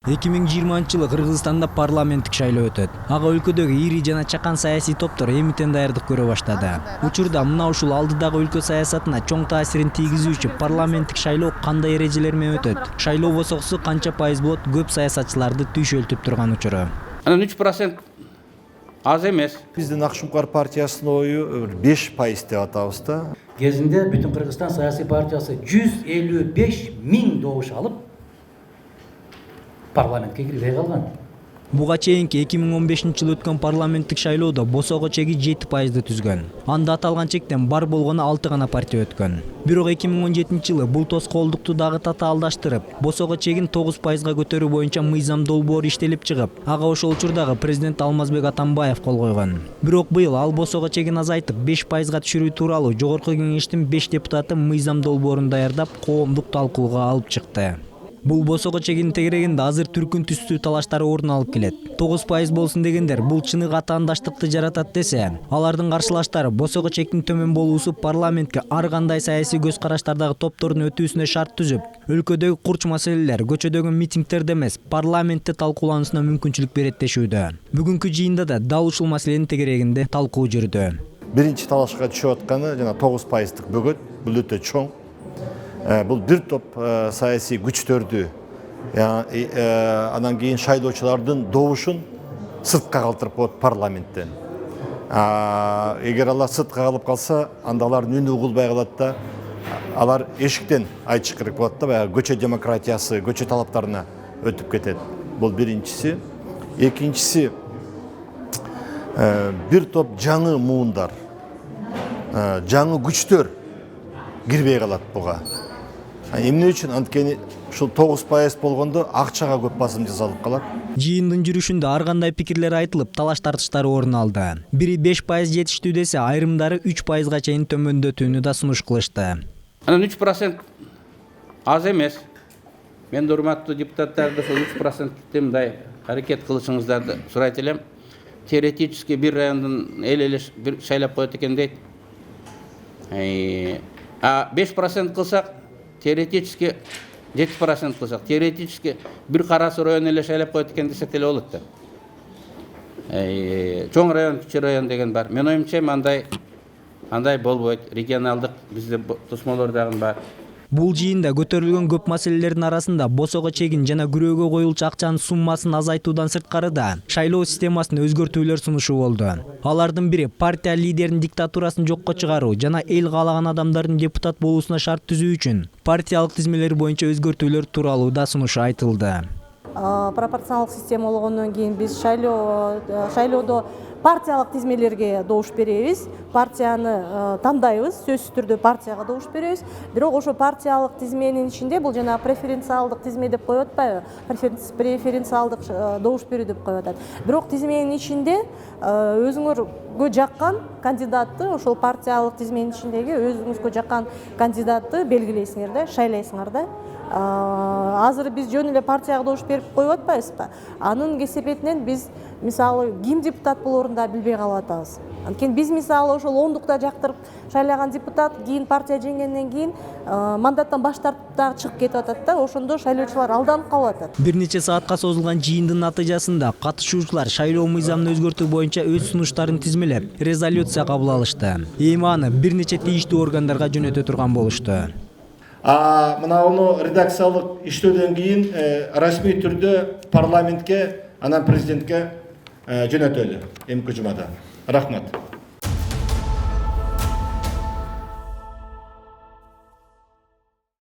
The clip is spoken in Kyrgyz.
2020 жылы Кыргызстанда парламенттик шайлоо өтөт. Ага өлкөдөгү ири жана чакан саясий топтор эмитен даярдык көрө баштады. Учурда мына ушул алдыдагы өлкө саясатына чоң таасирин тийгизүүчү парламенттик шайлоо кандай эрежелер менен өтөт? Шайлоо босокусу канча пайыз болот? Көп саясатчыларды түйшөлтүп турган учуру. Анан 3% аз эмес. Биздин Акшумкар партиясынын ою 5% деп атабыз да. Кезинде бүтүн Кыргызстан саясий партиясы 155 миң добуш алып парламентке кирбей калган. Буга чейинки 2015 жылы өткөн парламенттик шайлоодо босого чеги 7%ды түзгөн. Анда аталган чектен бар болгону 6 гана партия өткөн. Бирок 2017 жылы бул тоскоолдукту дагы татаалдаштырып, босого чегин 9%га көтөрүү боюнча мыйзам долбоор иштелип чыгып, ага ошол учурдагы президент Алмазбек Атамбаев кол койгон. Бирок быйыл ал босого чегин азайтып 5%га түшүрүү тууралуу жогорку кеңештин 5 депутаты мыйзам долбоорун даярдап, коомдук талкууга алып чыкты. Бул босого чегин тегерегинде азыр түркүн түстүү талаштар орун алып келет. 9% болсун дегендер бул чыныгы атаандаштыкты жаратат десе, алардын каршылаштары босого чектин төмөн болуусу парламентке ар кандай саясий көз караштардагы топтордун өтүүсүнө шарт түзүп, өлкөдөгү курч маселелер көчөдөгү митингтерде эмес, парламентте талкуулануусуна мүмкүнчүлүк берет дешүүдө. Бүгүнкү жыйында да дал ушул маселенин тегерегинде талкуу жүрдү. Биринчи талашка түшүп атканы жана 9%дык бөгөт, бул өтө чоң. Бұл бир топ саясий күчтөрдү, анан кийин шайлоочулардын добушун сыртка калтырып коет парламенттен. Эгер алар сыртка калып калса, анда алардын үнү угулбай калат да, алар эшиктен айтыш керек болот да, баягы көчө демократиясы, көчө талаптарына өтүп кетет. Бул биринчиси. Экинчиси, бир топ жаңы муундар, жаңы күчтөр кирбей калат буга. Эмне үчүн? Анткени ушул 9% болгондо акчага көп басым жасалып калат. Жыйындын жүрүшүндө ар кандай пикирлер айтылып, талаш тартыштар орун алды. Бири 5% жетиштүү десе, айрымдары 3%га чейин төмөндөтүүнү да сунуш кылышты. Анан 3% аз эмес. Мен да урматтуу депутаттарды ошол 3%-те мындай аракет кылышыңыздарды сурайт элем. Теоретически бир райондун эл бир шайлап коет экен дейт. 5% кылсак, теоретически 7% кылсак, теоретически бир карасы район эле шайлап коет экен десек эле болот да. Чоң район, кичи район деген бар. Мен оюмча андай болбойт. Регионалдык бизде тосмолор дагы бар. Бул жыйында көтөрүлгөн көп маселелердин арасында босого чегин жана күрөөгө коюлчу акчанын суммасын азайтуудан сырткары да шайлоо системасына өзгөртүүлөр сунушу болду. Алардын бири партия лидеринин диктатурасын жокко чыгаруу жана эл каалаган адамдардын депутат болуусуна шарт түзүү үчүн партиялык тизмелер боюнча өзгөртүүлөр тууралуу да сунушу айтылды. Пропорционалдык система болгондон кийин биз шайлоодо партиялык тизмелерге добуш беребиз, партияны тандайбыз, сөзсүз түрдө партияга добуш беребиз. Бирок ошо партиялык тизменин ичинде бул жана преференциалдык тизме деп коюп атпайбы? Преференциалдык добуш берүү деп коюп атат. Бирок тизменин ичинде өзүңөргө жаккан кандидатты, ошол партиялык тизменин ичиндеги өзүңүзгө жаккан кандидатты белгилейсиңер да, шайлайсыңар да. Азыр биз жөн эле партияга добуш берип коюп атпайбызбы? Анын кесепетинен биз мисалы ким депутат болоорун да билбей калып атабыз. Анткени биз мисалы ошол ондукта жактырып шайлаган депутат кийин партия жеңгенден кийин мандаттан баш тартып дагы чыгып кетип атат да, ошондо шайлоочулар алданып калып атат. Бир нече саатка созулган жыйындын натыйжасында катышуучулар шайлоо мыйзамын өзгөртүү боюнча өз сунуштарын тизмелеп, резолюция кабыл алышты. Эми аны бир нече тийиштүү органдарга жөнөтө турган болушту. Мынауну редакциялык иштөөдөн кийин расмий түрдө парламентке, анан президентке жөнөтөлү эмки жумада. Рахмат.